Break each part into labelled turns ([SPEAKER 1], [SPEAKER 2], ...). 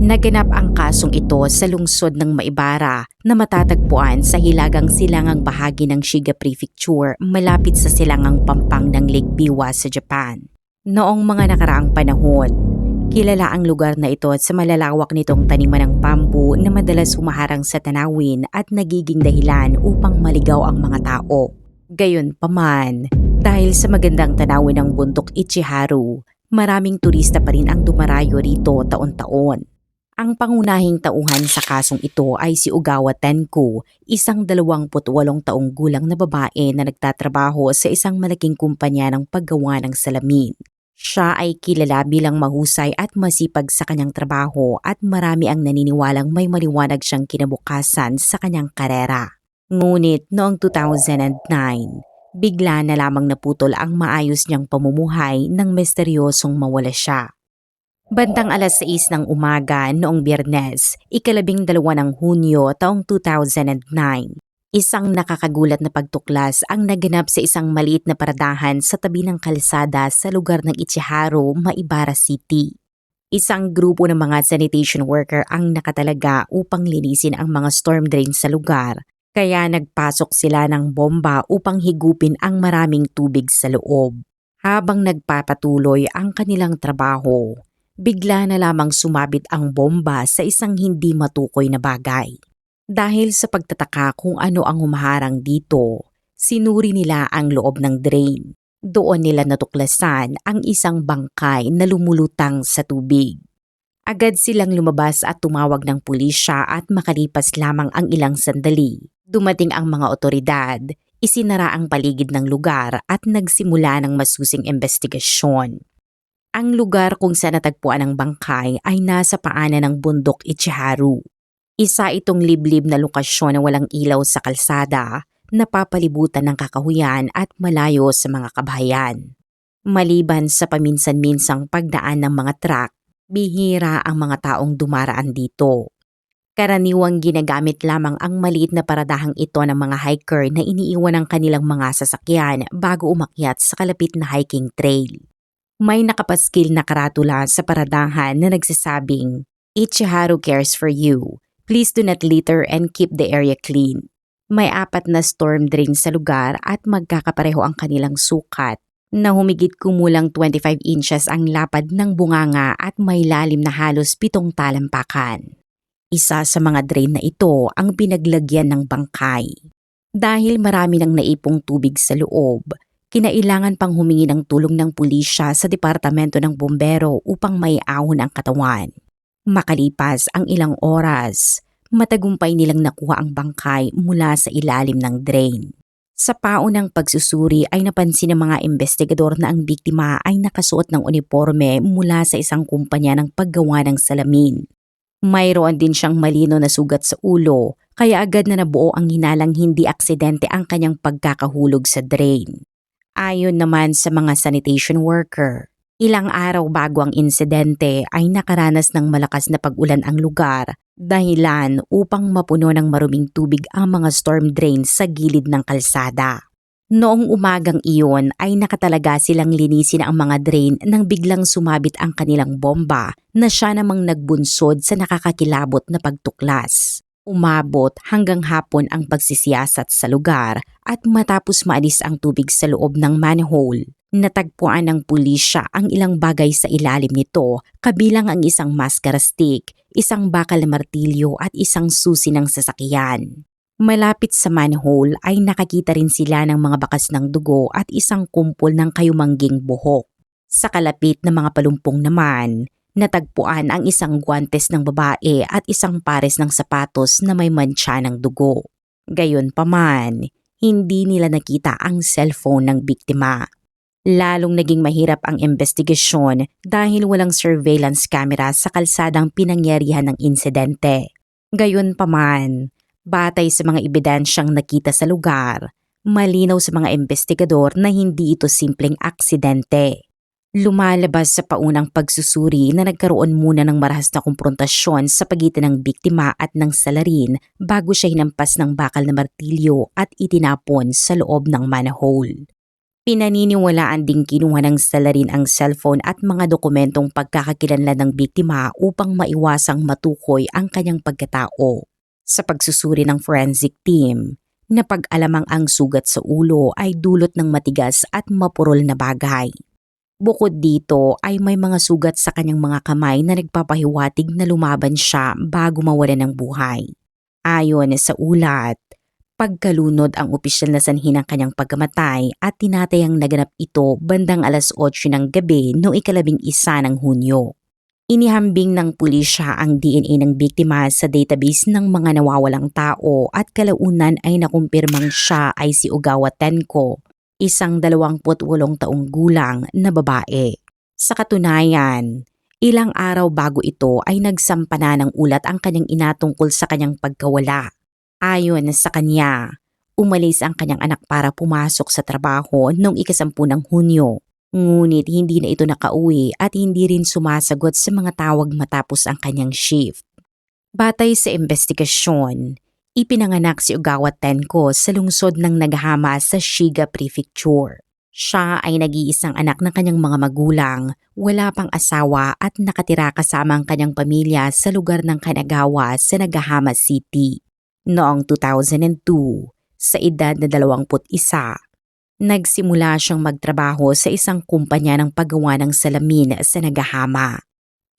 [SPEAKER 1] Naganap ang kasong ito sa lungsod ng Maibara na matatagpuan sa hilagang silangang bahagi ng Shiga Prefecture malapit sa silangang pampang ng Lake Biwa sa Japan. Noong mga nakaraang panahon, kilala ang lugar na ito sa malalawak nitong taniman ng bamboo na madalas humaharang sa tanawin at nagiging dahilan upang maligaw ang mga tao. Gayunpaman, dahil sa magandang tanawin ng bundok Ichiharu, maraming turista pa rin ang dumarayo rito taon-taon. Ang pangunahing tauhan sa kasong ito ay si Ogawa Tenko, isang 28 taong gulang na babae na nagtatrabaho sa isang malaking kumpanya ng paggawa ng salamin. Siya ay kilala bilang mahusay at masipag sa kanyang trabaho at marami ang naniniwalang may maliwanag siyang kinabukasan sa kanyang karera. Ngunit noong 2009, bigla na lamang naputol ang maayos niyang pamumuhay nang misteryosong mawala siya. Bandang alas 6 ng umaga noong Biyernes, 12 ng Hunyo taong 2009, isang nakakagulat na pagtuklas ang naganap sa isang maliit na paradahan sa tabi ng kalsada sa lugar ng Ichiharu, Maibara City. Isang grupo ng mga sanitation worker ang nakatalaga upang linisin ang mga storm drain sa lugar, kaya nagpasok sila ng bomba upang higupin ang maraming tubig sa loob. Habang nagpapatuloy ang kanilang trabaho, bigla na lamang sumabit ang bomba sa isang hindi matukoy na bagay. Dahil sa pagtataka kung ano ang humaharang dito, sinuri nila ang loob ng drain. Doon nila natuklasan ang isang bangkay na lumulutang sa tubig. Agad silang lumabas at tumawag ng pulisya at makalipas lamang ang ilang sandali. Dumating ang mga otoridad, isinara ang paligid ng lugar at nagsimula ng masusing investigasyon. Ang lugar kung saan natagpuan ang bangkay ay nasa paanan ng bundok Ichiharu. Isa itong liblib na lokasyon na walang ilaw sa kalsada, napapalibutan ng kakahuyan at malayo sa mga kabahayan. Maliban sa paminsan-minsang pagdaan ng mga truck, bihira ang mga taong dumaraan dito. Karaniwang ginagamit lamang ang maliit na paradahang ito ng mga hiker na iniiwan ang kanilang mga sasakyan bago umakyat sa kalapit na hiking trail. May nakapaskil na karatula sa paradahan na nagsasabing, "Ichiharu cares for you. Please do not litter and keep the area clean." May 4 na storm drain sa lugar at magkakapareho ang kanilang sukat na humigit kumulang 25 inches ang lapad ng bunganga at may lalim na halos 7 talampakan. Isa sa mga drain na ito ang pinaglagyan ng bangkay. Dahil marami nang naipong tubig sa loob, kinailangan pang humingi ng tulong ng pulisya sa departamento ng bumbero upang maiahon ang katawan. Makalipas ang ilang oras, matagumpay nilang nakuha ang bangkay mula sa ilalim ng drain. Sa paunang pagsusuri ay napansin ng mga investigador na ang biktima ay nakasuot ng uniforme mula sa isang kumpanya ng paggawa ng salamin. Mayroon din siyang malino na sugat sa ulo, kaya agad na nabuo ang hinalang hindi aksidente ang kanyang pagkakahulog sa drain. Ayon naman sa mga sanitation worker, ilang araw bago ang insidente ay nakaranas ng malakas na pag-ulan ang lugar, dahilan upang mapuno ng maruming tubig ang mga storm drain sa gilid ng kalsada. Noong umagang iyon ay nakatalaga silang linisin ang mga drain nang biglang sumabit ang kanilang bomba na siya namang nagbunsod sa nakakakilabot na pagtuklas. Umabot hanggang hapon ang pagsisiyasat sa lugar at matapos maalis ang tubig sa loob ng manhole, natagpuan ng pulisya ang ilang bagay sa ilalim nito, kabilang ang isang maskara stick, isang bakal na martilyo at isang susi ng sasakyan. Malapit sa manhole ay nakakita rin sila ng mga bakas ng dugo at isang kumpol ng kayumangging buhok. Sa kalapit na mga palumpong naman, natagpuan ang isang guwantes ng babae at isang pares ng sapatos na may mantsa ng dugo. Gayunpaman, hindi nila nakita ang cellphone ng biktima. Lalong naging mahirap ang investigasyon dahil walang surveillance camera sa kalsadang pinangyarihan ng insidente. Gayunpaman, batay sa mga ebidensyang nakita sa lugar, malinaw sa mga investigador na hindi ito simpleng aksidente. Lumalabas sa paunang pagsusuri na nagkaroon muna ng marahas na kumprontasyon sa pagitan ng biktima at ng salarin bago siya hinampas ng bakal na martilyo at itinapon sa loob ng manhole. Pinaniniwalaan ding kinuha ng salarin ang cellphone at mga dokumentong pagkakakilanlan ng biktima upang maiwasang matukoy ang kanyang pagkatao. Sa pagsusuri ng forensic team, napag-alamang ang sugat sa ulo ay dulot ng matigas at mapurol na bagay. Bukod dito ay may mga sugat sa kanyang mga kamay na nagpapahiwatig na lumaban siya bago mawalan ng buhay. Ayon sa ulat, pagkalunod ang opisyal na sanhi ng kanyang pagkamatay at tinatayang naganap ito bandang 8:00 ng gabi noong 11 ng Hunyo. Inihambing ng pulisya ang DNA ng biktima sa database ng mga nawawalang tao at kalaunan ay nakumpirmang siya ay si Ogawa Tenko, isang 28 taong gulang na babae. Sa katunayan, ilang araw bago ito ay nagsampa na ng ulat ang kanyang ina tungkol sa kanyang pagkawala. Ayon sa kanya, umalis ang kanyang anak para pumasok sa trabaho noong 10 ng Hunyo. Ngunit hindi na ito nakauwi at hindi rin sumasagot sa mga tawag matapos ang kanyang shift. Batay sa investigasyon, ipinanganak si Ogawa Tenko sa lungsod ng Nagahama sa Shiga Prefecture. Siya ay nag-iisang anak ng kanyang mga magulang, wala pang asawa at nakatira kasama ang kanyang pamilya sa lugar ng Kanagawa sa Nagahama City. Noong 2002, sa edad na 21, nagsimula siyang magtrabaho sa isang kumpanya ng paggawa ng salamin sa Nagahama.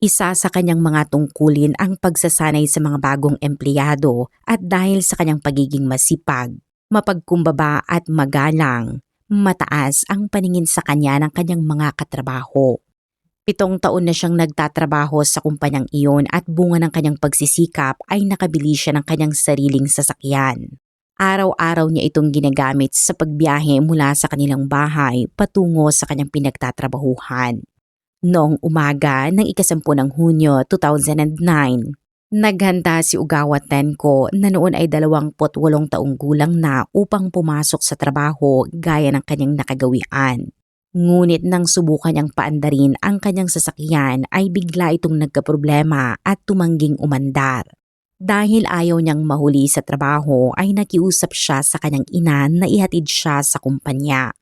[SPEAKER 1] Isa sa kanyang mga tungkulin ang pagsasanay sa mga bagong empleyado at dahil sa kanyang pagiging masipag, mapagkumbaba at magalang, mataas ang paningin sa kanya ng kanyang mga katrabaho. 7 taon na siyang nagtatrabaho sa kumpanyang iyon at bunga ng kanyang pagsisikap ay nakabili siya ng kanyang sariling sasakyan. Araw-araw niya itong ginagamit sa pagbiyahe mula sa kanilang bahay patungo sa kanyang pinagtatrabahuhan. Noong umaga ng 10 ng Hunyo 2009, naghanda si Ogawa Tenko na noon ay 28 taong gulang na upang pumasok sa trabaho gaya ng kanyang nakagawian. Ngunit nang subukan niyang paandarin ang kanyang sasakyan ay bigla itong nagkaproblema at tumangging umandar. Dahil ayaw niyang mahuli sa trabaho ay nakiusap siya sa kanyang ina na ihatid siya sa kumpanya.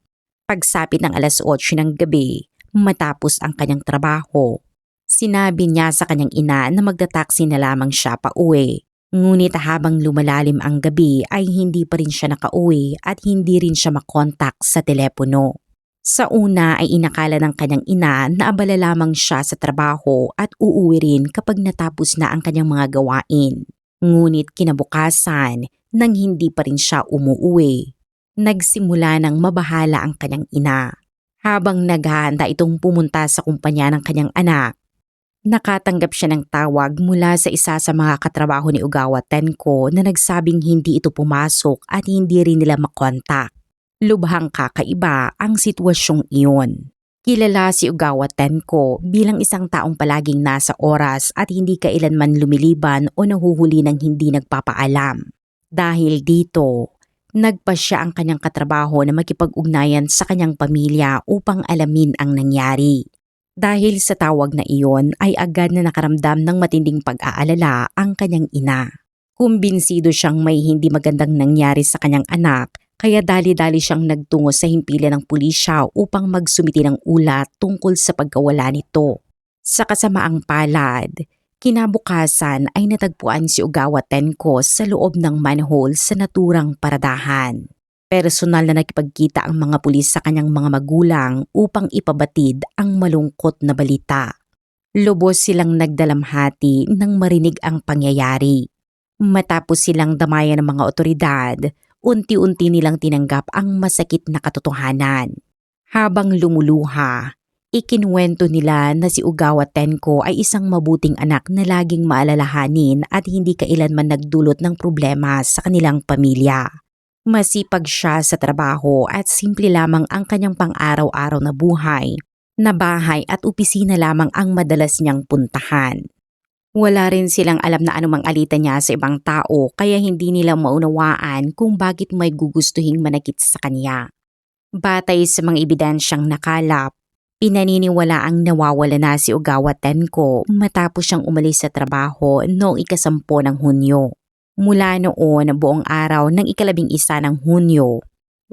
[SPEAKER 1] Pagsapit ng 8:00 ng gabi, matapos ang kanyang trabaho, sinabi niya sa kanyang ina na magta-taxi na lamang siya pa uwi. Ngunit habang lumalalim ang gabi ay hindi pa rin siya nakauwi at hindi rin siya makontak sa telepono. Sa una ay inakala ng kanyang ina na abala lamang siya sa trabaho at uuwi rin kapag natapos na ang kanyang mga gawain. Ngunit kinabukasan, nang hindi pa rin siya umuuwi, nagsimula ng mabahala ang kanyang ina. Habang naghahanda itong pumunta sa kumpanya ng kanyang anak, nakatanggap siya ng tawag mula sa isa sa mga katrabaho ni Ogawa Tenko na nagsabing hindi ito pumasok at hindi rin nila makontak. Lubhang kakaiba ang sitwasyong iyon. Kilala si Ogawa Tenko bilang isang taong palaging nasa oras at hindi kailanman lumiliban o nahuhuli ng hindi nagpapaalam. Dahil dito, nagpasya ang kanyang katrabaho na makipag-ugnayan sa kanyang pamilya upang alamin ang nangyari. Dahil sa tawag na iyon ay agad na nakaramdam ng matinding pag-aalala ang kanyang ina. Kumbinsido siyang may hindi magandang nangyari sa kanyang anak, kaya dali-dali siyang nagtungo sa himpilan ng pulisya upang magsumiti ng ulat tungkol sa pagkawala nito. Sa kasamaang palad, kinabukasan ay natagpuan si Ogawa Tenko sa loob ng manhole sa naturang paradahan. Personal na nakipagkita ang mga pulis sa kanyang mga magulang upang ipabatid ang malungkot na balita. Lubos silang nagdalamhati nang marinig ang pangyayari. Matapos silang damayan ng mga otoridad, unti-unti nilang tinanggap ang masakit na katotohanan. Habang lumuluha, ikinuwento nila na si Ogawa Tenko ay isang mabuting anak na laging maalalahanin at hindi kailanman nagdulot ng problema sa kanilang pamilya. Masipag siya sa trabaho at simple lamang ang kanyang pang-araw-araw na buhay, na bahay at opisina lamang ang madalas niyang puntahan. Wala rin silang alam na anumang alita niya sa ibang tao kaya hindi nila maunawaan kung bakit may gugustuhing manakit sa kanya. Batay sa mga ebidensyang nakalap, pinaniniwala ang nawawala na si Ogawa Tenko matapos siyang umalis sa trabaho noong 10 ng Hunyo. Mula noon buong araw ng 11 ng Hunyo,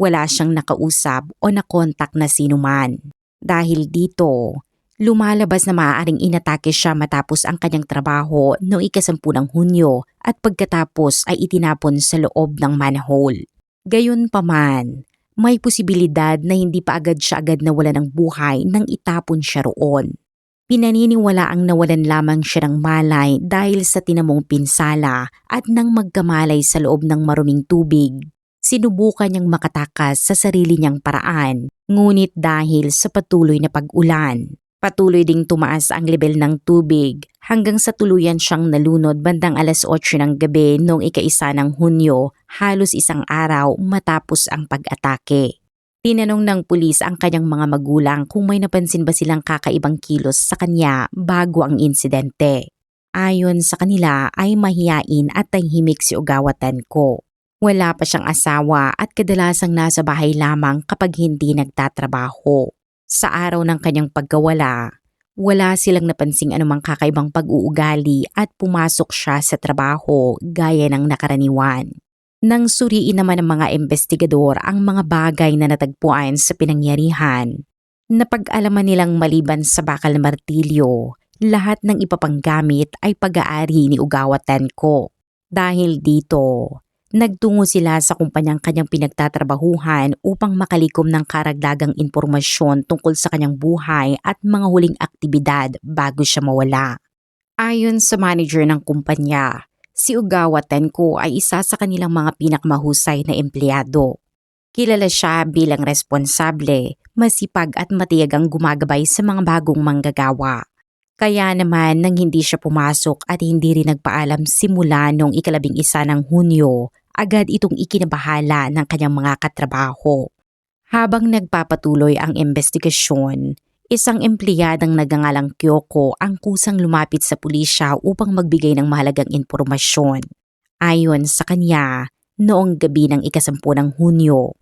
[SPEAKER 1] Wala siyang nakausap o nakontak na sinuman. Dahil dito, lumalabas na maaaring inatake siya matapos ang kanyang trabaho noong 10 ng Hunyo at pagkatapos ay itinapon sa loob ng manhole. Gayunpaman, may posibilidad na hindi pa siya agad nawala ng buhay nang itapon siya roon. Pinaniniwala ang nawalan lamang siya ng malay dahil sa tinamong pinsala at nang magkamalay sa loob ng maruming tubig. Sinubukan niyang makatakas sa sarili niyang paraan, ngunit dahil sa patuloy na pag-ulan, patuloy ding tumaas ang lebel ng tubig hanggang sa tuluyan siyang nalunod bandang 8:00 ng gabi noong 1 ng Hunyo, halos isang araw matapos ang pag-atake. Tinanong ng pulis ang kanyang mga magulang kung may napansin ba silang kakaibang kilos sa kanya bago ang insidente. Ayon sa kanila ay mahiyain at tahimik si Ogawa Tenko. Wala pa siyang asawa at kadalasang nasa bahay lamang kapag hindi nagtatrabaho. Sa araw ng kanyang pagkawala, wala silang napansing anumang kakaibang pag-uugali at pumasok siya sa trabaho gaya ng nakaraniwan. Nang suriin naman ng mga investigador ang mga bagay na natagpuan sa pinangyarihan, napag-alaman nilang maliban sa bakal na martilyo, lahat ng ipapanggamit ay pag-aari ni Ogawa Tenko. Dahil dito, nagtungo sila sa kumpanyang kanyang pinagtatrabahuhan upang makalikom ng karagdagang impormasyon tungkol sa kanyang buhay at mga huling aktibidad bago siya mawala. Ayon sa manager ng kumpanya, si Ogawa Tenko ay isa sa kanilang mga pinakamahusay na empleyado. Kilala siya bilang responsable, masipag at matiyagang gumagabay sa mga bagong manggagawa. Kaya naman nang hindi siya pumasok at hindi rin nagpaalam simula noong 11 ng Hunyo, agad itong ikinabahala ng kanyang mga katrabaho. Habang nagpapatuloy ang investigasyon, isang empleyadang nagngangalang Kyoko ang kusang lumapit sa pulisya upang magbigay ng mahalagang impormasyon. Ayon sa kanya, noong gabi ng 10 ng Hunyo,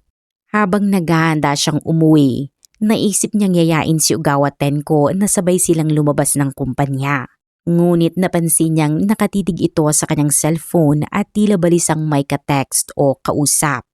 [SPEAKER 1] habang naghahanda siyang umuwi, naisip niyang yayain si Ogawa Tenko na sabay silang lumabas ng kumpanya. Ngunit napansin niyang nakatitig ito sa kanyang cellphone at tila balisang may ka-text o kausap.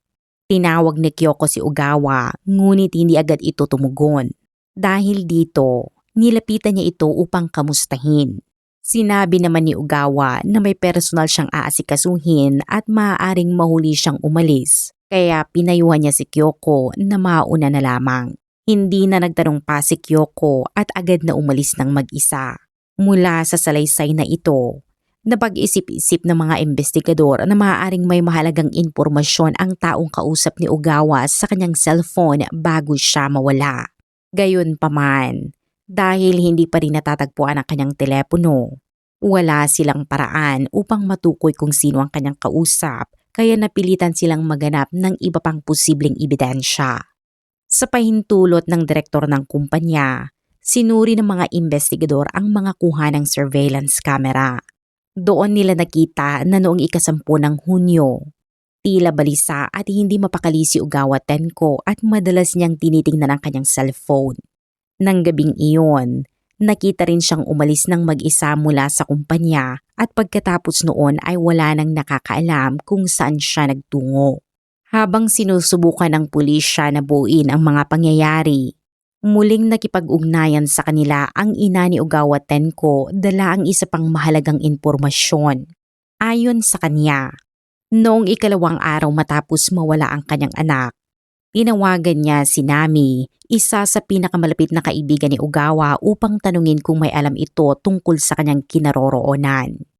[SPEAKER 1] Tinawag ni Kyoko si Ogawa, ngunit hindi agad ito tumugon. Dahil dito, nilapitan niya ito upang kamustahin. Sinabi naman ni Ogawa na may personal siyang aasikasuhin at maaaring mahuli siyang umalis. Kaya pinayuhan niya si Kyoko na mauna na lamang. Hindi na nagtanong pa si Kyoko at agad na umalis ng mag-isa. Mula sa salaysay na ito, napag-isip-isip ng mga investigador na maaaring may mahalagang impormasyon ang taong kausap ni Ogawa sa kanyang cellphone bago siya mawala. Gayunpaman, dahil hindi pa rin natatagpuan ang kanyang telepono, wala silang paraan upang matukoy kung sino ang kanyang kausap, kaya napilitan silang maganap ng iba pang posibleng ebidensya. Sa pahintulot ng direktor ng kumpanya, sinuri ng mga investigador ang mga kuha ng surveillance camera. Doon nila nakita na noong 10 ng Hunyo, tila balisa at hindi mapakali si Ogawa Tenko at madalas niyang tinitingnan ang kanyang cellphone. Nang gabing iyon, nakita rin siyang umalis ng mag-isa mula sa kumpanya at pagkatapos noon ay wala nang nakakaalam kung saan siya nagtungo. Habang sinusubukan ng pulisya na buuin ang mga pangyayari, muling nakipag-ugnayan sa kanila ang ina ni Ogawa Tenko dala ang isa pang mahalagang impormasyon. Ayon sa kanya, noong 2 araw matapos mawala ang kanyang anak, tinawagan niya si Nami, isa sa pinakamalapit na kaibigan ni Ogawa upang tanungin kung may alam ito tungkol sa kanyang kinaroroonan.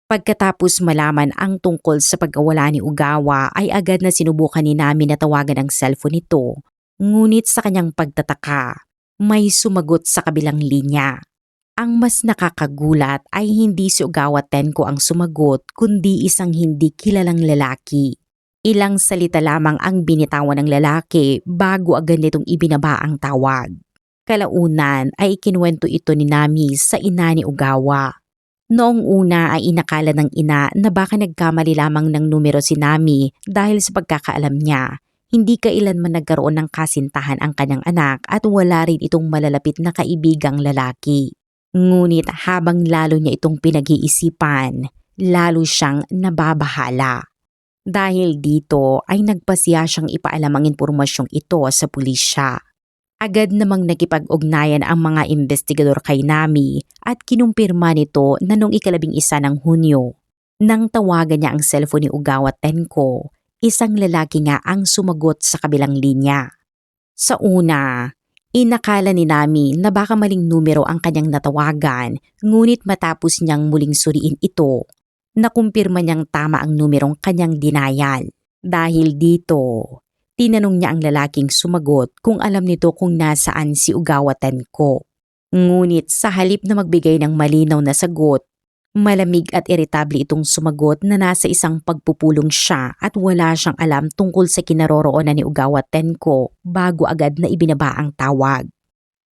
[SPEAKER 1] Pagkatapos malaman ang tungkol sa pagkawala ni Ogawa ay agad na sinubukan ni Nami na tawagan ang cellphone nito, ngunit sa kanyang pagtataka, may sumagot sa kabilang linya. Ang mas nakakagulat ay hindi si Ogawa Tenko ang sumagot kundi isang hindi kilalang lalaki. Ilang salita lamang ang binitawan ng lalaki bago agad nitong ibinaba ang tawag. Kalaunan ay ikinuwento ito ni Nami sa ina ni Ogawa. Noong una ay inakala ng ina na baka nagkamali lamang ng numero si Nami dahil sa pagkakaalam niya, hindi kailanman nagkaroon ng kasintahan ang kanyang anak at wala rin itong malalapit na kaibigang lalaki. Ngunit habang lalo niya itong pinag-iisipan, lalo siyang nababahala. Dahil dito ay nagpasiya siyang ipaalam ang impormasyong ito sa pulisya. Agad namang nakipag-ugnayan ang mga investigador kay Nami at kinumpirma nito na noong 11 ng Hunyo. Nang tawagan niya ang cellphone ni Ogawa Tenko, isang lalaki nga ang sumagot sa kabilang linya. Sa una, inakala ni Nami na baka maling numero ang kanyang natawagan, ngunit matapos niyang muling suriin ito, nakumpirma niyang tama ang numerong kanyang dinayal. Dahil dito, tinanong niya ang lalaking sumagot kung alam nito kung nasaan si Ogawa Tenko. Ngunit sa halip na magbigay ng malinaw na sagot, malamig at iritable itong sumagot na nasa isang pagpupulong siya at wala siyang alam tungkol sa kinaroroonan ni Ogawa Tenko bago agad na ibinaba ang tawag.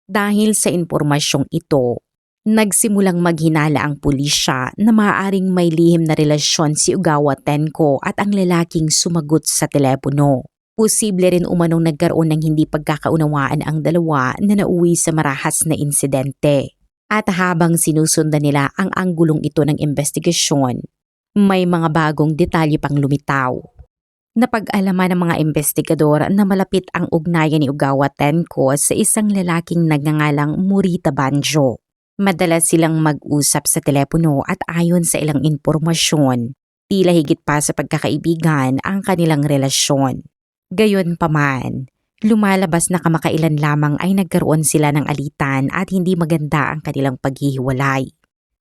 [SPEAKER 1] Dahil sa impormasyong ito, nagsimulang maghinala ang pulisya na maaaring may lihim na relasyon si Ogawa Tenko at ang lalaking sumagot sa telepono. Posible rin umanong nagkaroon ng hindi pagkakaunawaan ang dalawa na nauwi sa marahas na insidente. At habang sinusundan nila ang anggulong ito ng investigasyon, may mga bagong detalye pang lumitaw. Napag-alaman ng mga investigador na malapit ang ugnayan ni Ogawa Tenko sa isang lalaking nagngangalang Morita Banjo. Madalas silang mag-usap sa telepono at ayon sa ilang impormasyon, tila higit pa sa pagkakaibigan ang kanilang relasyon. Gayunpaman, lumalabas na kamakailan lamang ay nagkaroon sila ng alitan at hindi maganda ang kanilang paghihiwalay.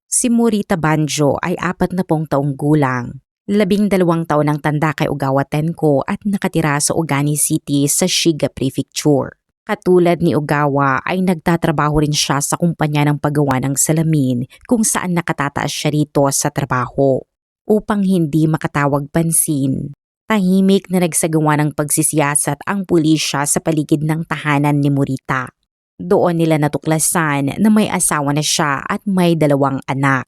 [SPEAKER 1] Si Morita Banjo ay 40 taong gulang, 12 taon ang tanda kay Ogawa Tenko at nakatira sa Ogani City sa Shiga Prefecture. Katulad ni Ogawa ay nagtatrabaho rin siya sa kumpanya ng paggawa ng salamin kung saan nakatataas siya rito sa trabaho. Upang hindi makatawag pansin, tahimik na nagsagawa ng pagsisiyasat ang pulisya sa paligid ng tahanan ni Morita. Doon nila natuklasan na may asawa na siya at may 2 anak.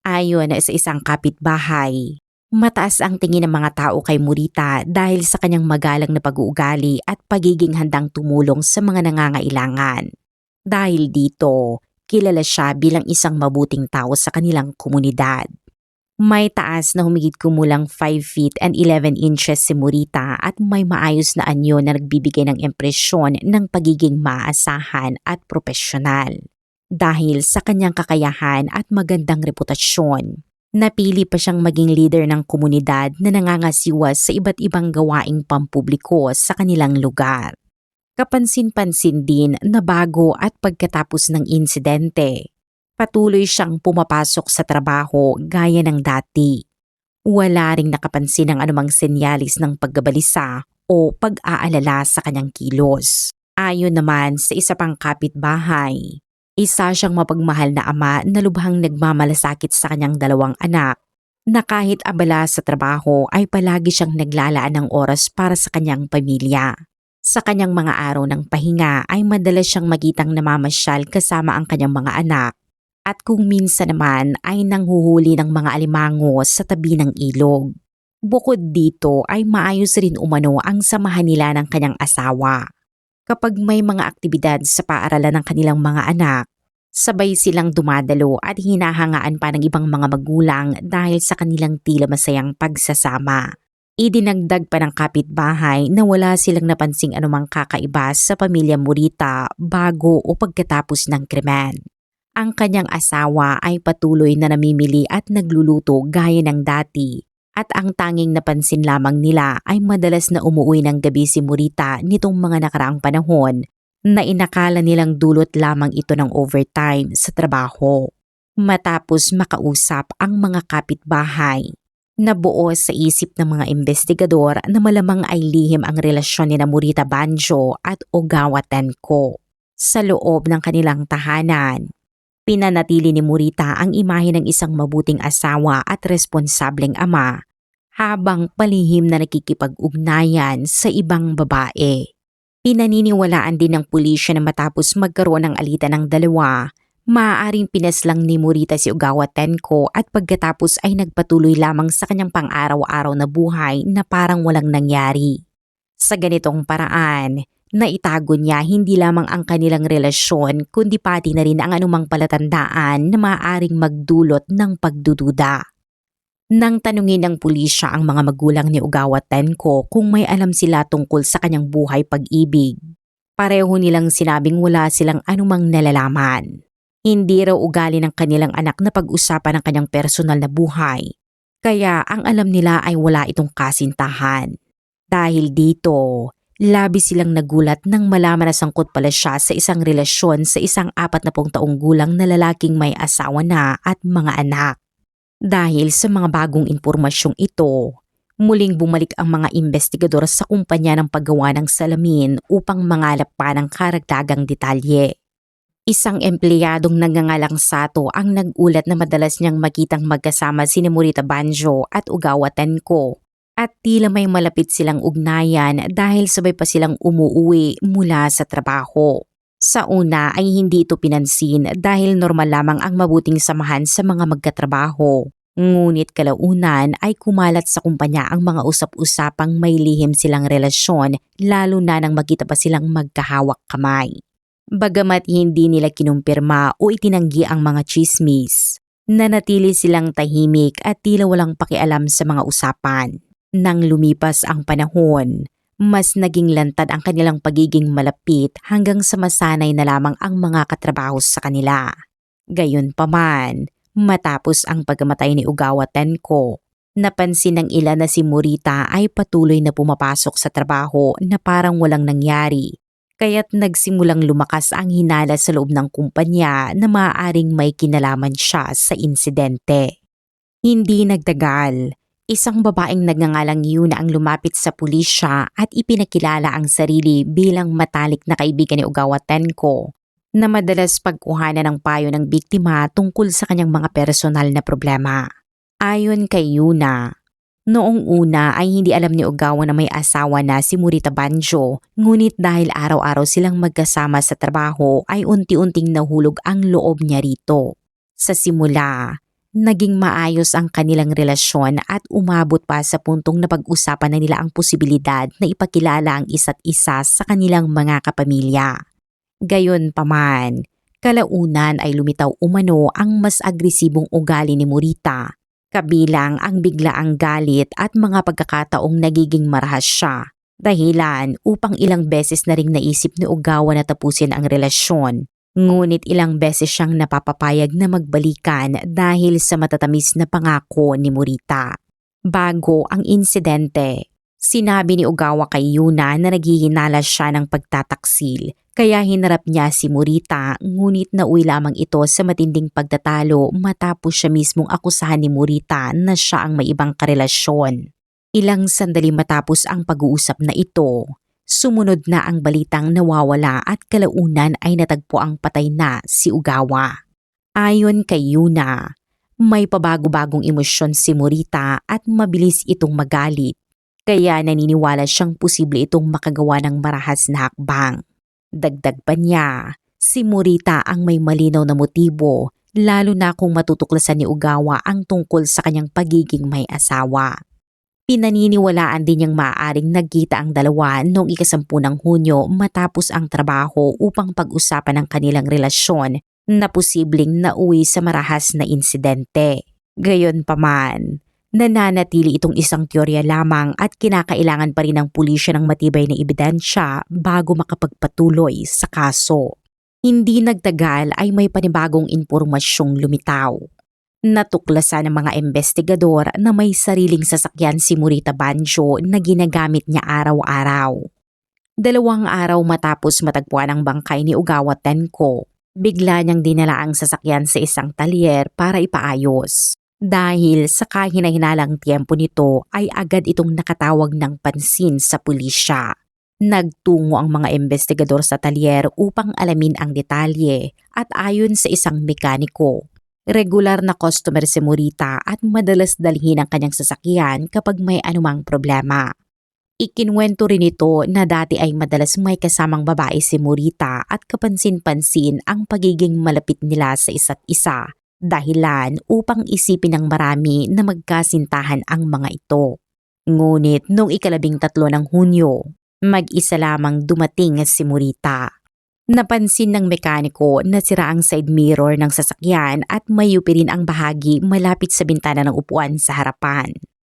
[SPEAKER 1] Ayon sa isang kapitbahay, mataas ang tingin ng mga tao kay Morita dahil sa kanyang magalang na pag-uugali at pagiging handang tumulong sa mga nangangailangan. Dahil dito, kilala siya bilang isang mabuting tao sa kanilang komunidad. May taas na humigit kumulang 5 feet and 11 inches si Morita at may maayos na anyo na nagbibigay ng impresyon ng pagiging maaasahan at propesyonal. Dahil sa kanyang kakayahan at magandang reputasyon, napili pa siyang maging leader ng komunidad na nangangasiwas sa iba't ibang gawaing pampubliko sa kanilang lugar. Kapansin-pansin din na bago at pagkatapos ng insidente, patuloy siyang pumapasok sa trabaho gaya ng dati. Wala ring nakapansin ng anumang senyalis ng paggabalisa o pag-aalala sa kanyang kilos. Ayon naman sa isa pang kapitbahay, isa siyang mapagmahal na ama na lubhang nagmamalasakit sa kanyang 2 anak na kahit abala sa trabaho ay palagi siyang naglalaan ng oras para sa kanyang pamilya. Sa kanyang mga araw ng pahinga ay madalas siyang magitang namamasyal kasama ang kanyang mga anak. At kung minsan naman ay nanghuhuli ng mga alimango sa tabi ng ilog. Bukod dito ay maayos rin umano ang samahan nila ng kanyang asawa. Kapag may mga aktibidad sa paaralan ng kanilang mga anak, sabay silang dumadalo at hinahangaan pa ng ibang mga magulang dahil sa kanilang tila masayang pagsasama. Idinagdag pa ng kapitbahay na wala silang napansing anumang kakaiba sa pamilya Morita bago o pagkatapos ng krimen. Ang kanyang asawa ay patuloy na namimili at nagluluto gaya ng dati at ang tanging napansin lamang nila ay madalas na umuwi ng gabi si Morita nitong mga nakaraang panahon na inakala nilang dulot lamang ito ng overtime sa trabaho. Matapos makausap ang mga kapitbahay, nabuo sa isip ng mga investigador na malamang ay lihim ang relasyon ni Morita Banjo at Ogawa Tenko. Sa loob ng kanilang tahanan, pinanatili ni Morita ang imahe ng isang mabuting asawa at responsableng ama habang palihim na nakikipag-ugnayan sa ibang babae. Pinaniniwalaan din ng pulisya na matapos magkaroon ng alitan ng dalawa, maaaring pinaslang ni Morita si Ogawa Tenko at pagkatapos ay nagpatuloy lamang sa kanyang pang-araw-araw na buhay na parang walang nangyari. Sa ganitong paraan, naitago niya hindi lamang ang kanilang relasyon kundi pati na rin ang anumang palatandaan na maaaring magdulot ng pagdududa. Nang tanungin ng pulisya ang mga magulang ni Ogawa Tenko kung may alam sila tungkol sa kanyang buhay pag-ibig, pareho nilang sinabing wala silang anumang nalalaman. Hindi raw ugali ng kanilang anak na pag-usapan ang kanyang personal na buhay, kaya ang alam nila ay wala itong kasintahan. Dahil dito, labis silang nagulat nang malaman na sangkot pala siya sa isang relasyon sa isang 40 taong gulang na lalaking may asawa na at mga anak. Dahil sa mga bagong impormasyong ito, muling bumalik ang mga investigador sa kumpanya ng paggawa ng salamin upang mangalap pa ng karagdagang detalye. Isang empleyadong nagngangalang Sato ang nag-ulat na madalas niyang makitang magkasama si Morita Banjo at Ogawa Tenko at tila may malapit silang ugnayan dahil sabay pa silang umuuwi mula sa trabaho. Sa una ay hindi ito pinansin dahil normal lamang ang mabuting samahan sa mga magkatrabaho. Ngunit kalaunan ay kumalat sa kumpanya ang mga usap-usapang may lihim silang relasyon lalo na nang makita pa silang magkahawak kamay. Bagamat hindi nila kinumpirma o itinanggi ang mga chismis, nanatili silang tahimik at tila walang pakialam sa mga usapan. Nang lumipas ang panahon, mas naging lantad ang kanilang pagiging malapit hanggang sa masanay na lamang ang mga katrabaho sa kanila. Gayunpaman, matapos ang pagkamatay ni Ogawa Tenko, napansin ng ilan na si Morita ay patuloy na pumapasok sa trabaho na parang walang nangyari. Kaya't nagsimulang lumakas ang hinala sa loob ng kumpanya na maaaring may kinalaman siya sa insidente. Hindi nagtagal. Isang babaeng nagngangalang Yuna ang lumapit sa pulisya at ipinakilala ang sarili bilang matalik na kaibigan ni Ogawa Tenko na madalas pagkuhanan ng payo ng biktima tungkol sa kanyang mga personal na problema. Ayon kay Yuna, noong una ay hindi alam ni Ogawa na may asawa na si Morita Banjo, ngunit dahil araw-araw silang magkasama sa trabaho ay unti-unting nahulog ang loob niya rito. Sa simula, naging maayos ang kanilang relasyon at umabot pa sa puntong napag-usapan na nila ang posibilidad na ipakilala ang isa't isa sa kanilang mga kapamilya. Gayunpaman, kalaunan ay lumitaw umano ang mas agresibong ugali ni Morita, kabilang ang biglaang galit at mga pagkakataong nagiging marahas siya, dahilan upang ilang beses na ring naisip ni Ogawa na tapusin ang relasyon. Ngunit ilang beses siyang napapapayag na magbalikan dahil sa matatamis na pangako ni Morita. Bago ang insidente, sinabi ni Ogawa kay Yuna na naghihinala siya ng pagtataksil kaya hinarap niya si Morita, ngunit nauwi lamang ito sa matinding pagtatalo matapos siya mismong akusahan ni Morita na siya ang may ibang karelasyon. Ilang sandali matapos ang pag-uusap na ito, sumunod na ang balitang nawawala at kalaunan ay natagpo ang patay na si Ogawa. Ayon kay Yuna, may pabago-bagong emosyon si Morita at mabilis itong magalit, kaya naniniwala siyang posible itong makagawa ng marahas na hakbang. Dagdag pa niya, si Morita ang may malinaw na motibo, lalo na kung matutuklasan ni Ogawa ang tungkol sa kanyang pagiging may asawa. Pinaniniwalaan din niyang maaaring nagkita ang dalawa noong 10 ng Hunyo matapos ang trabaho upang pag-usapan ang kanilang relasyon na posibleng nauwi sa marahas na insidente. Gayunpaman, nananatili itong isang teorya lamang at kinakailangan pa rin ng pulisya ng matibay na ebidensya bago makapagpatuloy sa kaso. Hindi nagtagal ay may panibagong impormasyong lumitaw. Natuklasan ng mga investigador na may sariling sasakyan si Morita Banjo na ginagamit niya araw-araw. 2 araw matapos matagpuan ang bangkay ni Ogawa Tenko, bigla niyang dinala ang sasakyan sa isang talyer para ipaayos. Dahil sa kahina-hinalang tiyempo nito ay agad itong nakatawag ng pansin sa pulisya. Nagtungo ang mga investigador sa talyer upang alamin ang detalye at ayon sa isang mekaniko, regular na customer si Morita at madalas dalhin ang kanyang sasakyan kapag may anumang problema. Ikinwento rin ito na dati ay madalas may kasamang babae si Morita at kapansin-pansin ang pagiging malapit nila sa isa't isa, dahilan upang isipin ng marami na magkasintahan ang mga ito. Ngunit noong 13 ng Hunyo, mag-isa lamang dumating si Morita. Napansin ng mekaniko na sira ang side mirror ng sasakyan at mayupi rin ang bahagi malapit sa bintana ng upuan sa harapan.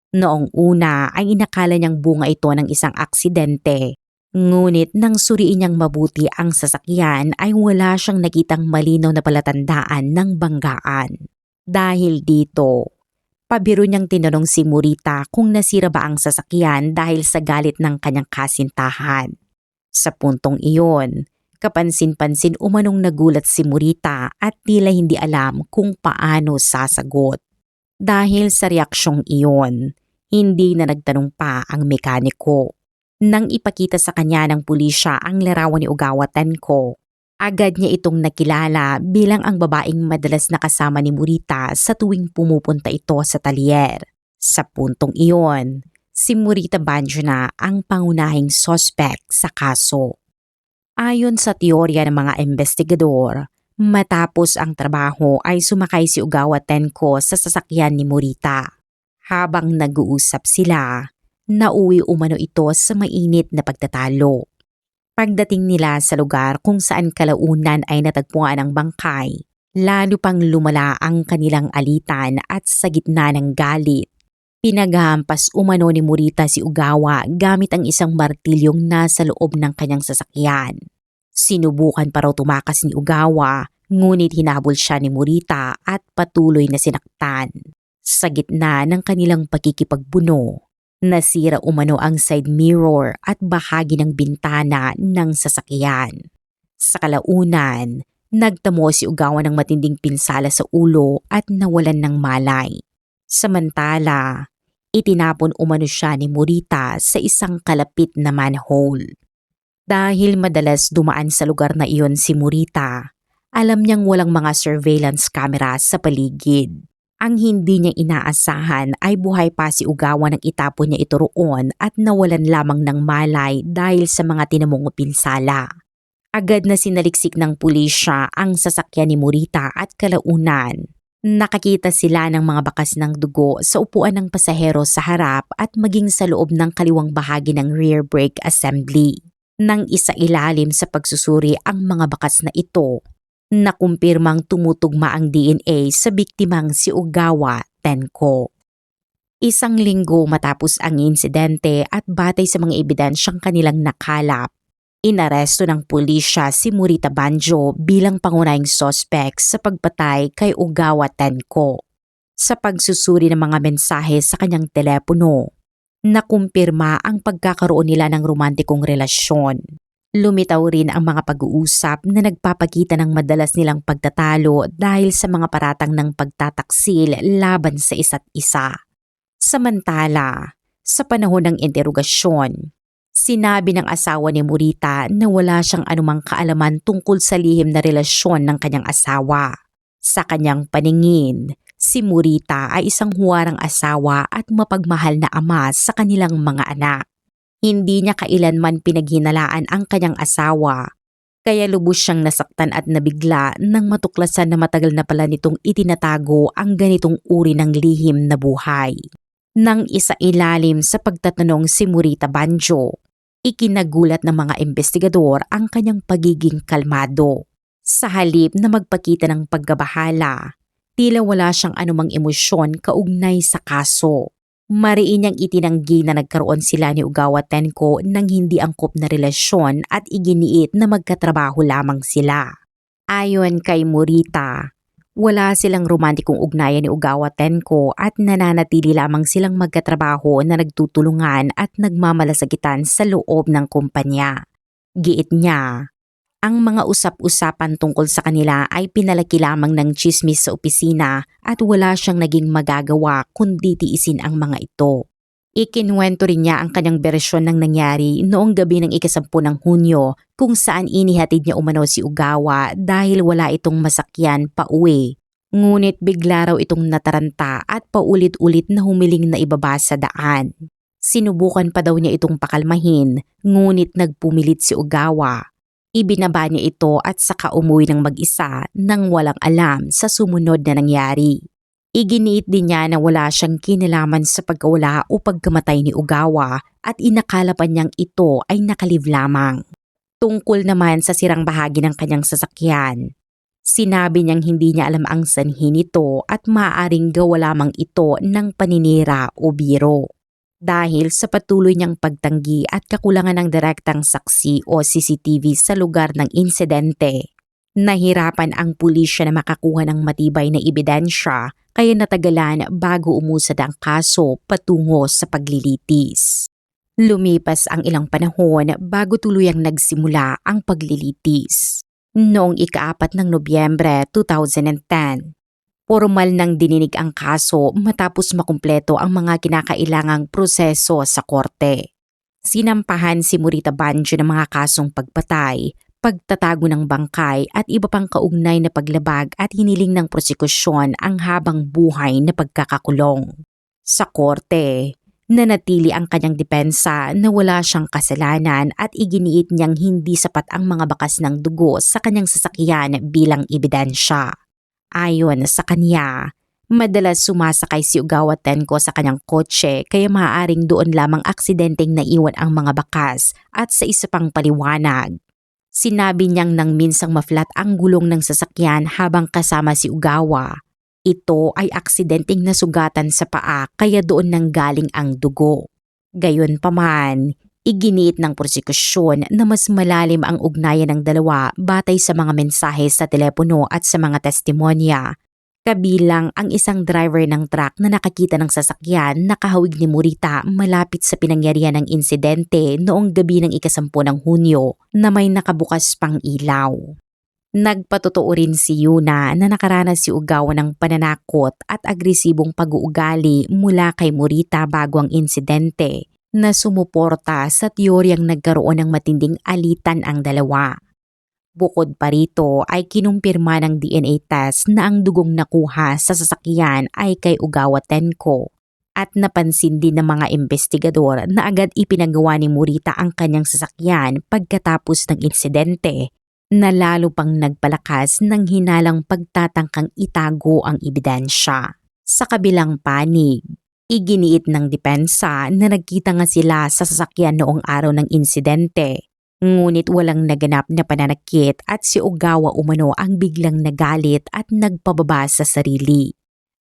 [SPEAKER 1] Noong una ay inakala niyang bunga ito ng isang aksidente. Ngunit nang suriin niyang mabuti ang sasakyan ay wala siyang nakitang malinaw na palatandaan ng banggaan. Dahil dito, pabiro niyang tinanong si Morita kung nasira ba ang sasakyan dahil sa galit ng kanyang kasintahan. Sa puntong iyon, kapansin-pansin umanong nagulat si Morita at tila hindi alam kung paano sasagot. Dahil sa reaksyong iyon, hindi na nagtanong pa ang mekaniko. Nang ipakita sa kanya ng pulisya ang larawan ni Ogawa Tenko, agad niya itong nakilala bilang ang babaeng madalas nakasama ni Morita sa tuwing pumupunta ito sa talyer. Sa puntong iyon, si Morita Banjo na ang pangunahing suspect sa kaso. Ayon sa teorya ng mga investigador, matapos ang trabaho ay sumakay si Ogawa Tenko sa sasakyan ni Morita. Habang nag-uusap sila, nauwi umano ito sa mainit na pagtatalo. Pagdating nila sa lugar kung saan kalaunan ay natagpuan ang bangkay, lalo pang lumala ang kanilang alitan at sa gitna ng galit. Pinaghampas umano ni Morita si Ogawa gamit ang isang martilyong nasa loob ng kanyang sasakyan. Sinubukan pa raw tumakas ni Ogawa, ngunit hinabol siya ni Morita at patuloy na sinaktan. Sa gitna ng kanilang pagkikipagbuno, nasira umano ang side mirror at bahagi ng bintana ng sasakyan. Sa kalaunan, nagtamo si Ogawa ng matinding pinsala sa ulo at nawalan ng malay. Samantala, itinapon umano siya ni Morita sa isang kalapit na manhole. Dahil madalas dumaan sa lugar na iyon si Morita, alam niyang walang mga surveillance camera sa paligid. Ang hindi niya inaasahan ay buhay pa si Ogawa nang itapon niya ito roon at nawalan lamang ng malay dahil sa mga tinamong pinsala. Agad na sinaliksik ng pulisya ang sasakyan ni Morita at kalaunan. Nakakita sila ng mga bakas ng dugo sa upuan ng pasahero sa harap at maging sa loob ng kaliwang bahagi ng rear brake assembly. Nang isailalim sa pagsusuri ang mga bakas na ito, nakumpirmang tumutugma ang DNA sa biktimang si Ogawa Tenko. Isang linggo matapos ang insidente at batay sa mga ebidensyang kanilang nakalap, inaresto ng pulisya si Morita Banjo bilang pangunahing suspect sa pagpatay kay Ogawa Tenko. Sa pagsusuri ng mga mensahe sa kanyang telepono, nakumpirma ang pagkakaroon nila ng romantikong relasyon. Lumitaw rin ang mga pag-uusap na nagpapakita ng madalas nilang pagtatalo dahil sa mga paratang ng pagtataksil laban sa isa't isa. Samantala, sa panahon ng interogasyon, sinabi ng asawa ni Morita na wala siyang anumang kaalaman tungkol sa lihim na relasyon ng kanyang asawa. Sa kanyang paningin, si Morita ay isang huwarang asawa at mapagmahal na ama sa kanilang mga anak. Hindi niya kailanman pinaghinalaan ang kanyang asawa, kaya lubos siyang nasaktan at nabigla nang matuklasan na matagal na pala nitong itinatago ang ganitong uri ng lihim na buhay. Nang isailalim sa pagtatanong si Morita Banjo, ikinagulat ng mga investigador ang kanyang pagiging kalmado. Sa halip na magpakita ng pagkabahala, tila wala siyang anumang emosyon kaugnay sa kaso. Mariin niyang itinanggi na nagkaroon sila ni Ogawa Tenko ng hindi angkop na relasyon at iginiit na magkatrabaho lamang sila. Ayon kay Morita, wala silang romantikong ugnayan ni Ogawa Tenko at nananatili lamang silang magkatrabaho na nagtutulungan at nagmamalasagitan sa loob ng kumpanya. Giit niya, ang mga usap-usapan tungkol sa kanila ay pinalaki lamang ng tsismis sa opisina at wala siyang naging magagawa kundi tiisin ang mga ito. Ikinuwento rin niya ang kanyang bersyon ng nangyari noong gabi ng ika-10 ng Hunyo kung saan inihatid niya umano si Ogawa dahil wala itong masakyan pauwi. Ngunit bigla raw itong nataranta at paulit-ulit na humiling na ibaba sa daan. Sinubukan pa daw niya itong pakalmahin, ngunit nagpumilit si Ogawa. Ibinaba niya ito at saka umuwi ng mag-isa nang walang alam sa sumunod na nangyari. Iginiit din niya na wala siyang kinalaman sa pagkawala o pagkamatay ni Ogawa at inakala pa niyang ito ay nakalive lamang. Tungkol naman sa sirang bahagi ng kanyang sasakyan, sinabi niyang hindi niya alam ang sanhi nito at maaaring gawa lamang ito ng paninira o biro. Dahil sa patuloy niyang pagtanggi at kakulangan ng direktang saksi o CCTV sa lugar ng insidente, nahirapan ang pulisya na makakuha ng matibay na ebidensya kaya natagalan bago umusad ang kaso patungo sa paglilitis. Lumipas ang ilang panahon bago tuluyang nagsimula ang paglilitis. Noong ika-4 ng Nobyembre 2010, formal nang dininig ang kaso matapos makumpleto ang mga kinakailangang proseso sa korte. Sinampahan si Morita Banjo ng mga kasong pagpatay, pagtatago ng bangkay at iba pang kaugnay na paglabag at hiniling ng prosekusyon ang habang buhay na pagkakakulong. Sa korte, nanatili ang kanyang depensa na wala siyang kasalanan at iginiit niyang hindi sapat ang mga bakas ng dugo sa kanyang sasakyan bilang ebidensya. Ayon sa kanya, madalas sumasakay si Ogawa Tenko sa kanyang kotse kaya maaaring doon lamang aksidenteng naiwan ang mga bakas at sa isa pang paliwanag. Sinabi niyang nang minsang maflat ang gulong ng sasakyan habang kasama si Ogawa. Ito ay aksidenteng nasugatan sa paa kaya doon nanggaling ang dugo. Gayunpaman, iginiit ng prosekusyon na mas malalim ang ugnayan ng dalawa batay sa mga mensahe sa telepono at sa mga testimonya. Kabilang ang isang driver ng truck na nakakita ng sasakyan na kahawig ni Morita malapit sa pinangyarihan ng insidente noong gabi ng ika-10 ng Hunyo na may nakabukas pang ilaw. Nagpatotoo rin si Yuna na nakaranas si Ogawa ng pananakot at agresibong pag-uugali mula kay Morita bago ang insidente na sumuporta sa teoryang nagkaroon ng matinding alitan ang dalawa. Bukod pa rito ay kinumpirma ng DNA test na ang dugong nakuha sa sasakyan ay kay Ogawa Tenko at napansin din ng mga investigador na agad ipinagawa ni Morita ang kanyang sasakyan pagkatapos ng insidente na lalo pang nagpalakas ng hinalang pagtatangkang itago ang ebidensya. Sa kabilang panig, iginiit ng depensa na nagkita nga sila sa sasakyan noong araw ng insidente. Ngunit walang naganap na pananakit at si Ogawa umano ang biglang nagalit at nagpababa sa sarili.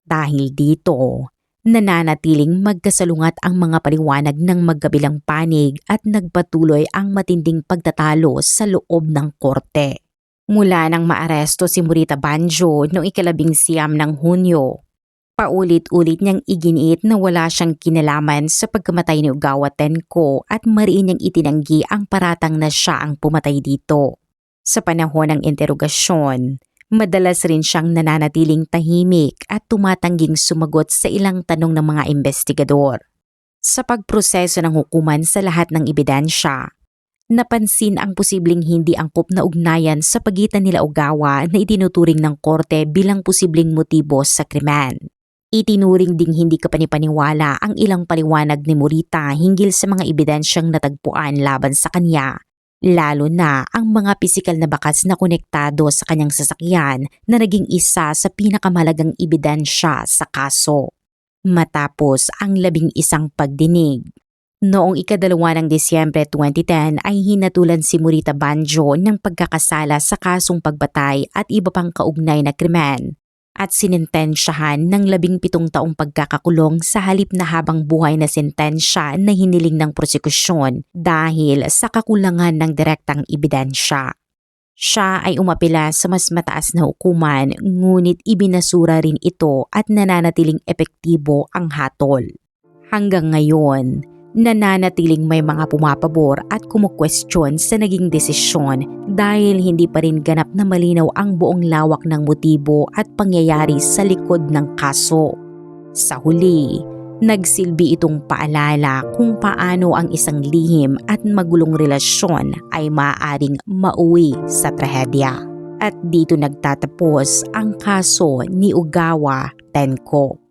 [SPEAKER 1] Dahil dito, nananatiling magkasalungat ang mga paliwanag ng magkabilang panig at nagpatuloy ang matinding pagtatalo sa loob ng korte. Mula nang maaresto si Morita Banjo noong ika-19 ng Hunyo, paulit-ulit niyang iginiit na wala siyang kinalaman sa pagkamatay ni Ogawa Tenko at mariin niyang itinanggi ang paratang na siya ang pumatay dito. Sa panahon ng interogasyon, madalas rin siyang nananatiling tahimik at tumatangging sumagot sa ilang tanong ng mga investigador. Sa pagproseso ng hukuman sa lahat ng ebidensya, napansin ang posibleng hindi angkop na ugnayan sa pagitan nila Ogawa na itinuturing ng korte bilang posibleng motibo sa krimen. Itinuring ding hindi kapanipaniwala ang ilang paliwanag ni Morita hinggil sa mga ebidensyang natagpuan laban sa kanya, lalo na ang mga pisikal na bakas na konektado sa kanyang sasakyan na naging isa sa pinakamalagang ebidensya sa kaso. Matapos ang 11 pagdinig, noong ika-2 ng Disyembre 2010 ay hinatulan si Morita Banjo ng pagkakasala sa kasong pagbatay at iba pang kaugnay na krimen at sinintensyahan ng 17 taong pagkakakulong sa halip na habang buhay na sentensya na hiniling ng prosekusyon dahil sa kakulangan ng direktang ebidensya. Siya ay umapila sa mas mataas na hukuman ngunit ibinasura rin ito at nananatiling epektibo ang hatol. Hanggang ngayon, nananatiling may mga pumapabor at kumukwestiyon sa naging desisyon dahil hindi pa rin ganap na malinaw ang buong lawak ng motibo at pangyayari sa likod ng kaso. Sa huli, nagsilbi itong paalala kung paano ang isang lihim at magulong relasyon ay maaaring mauwi sa trahedya. At dito nagtatapos ang kaso ni Ogawa Tenko.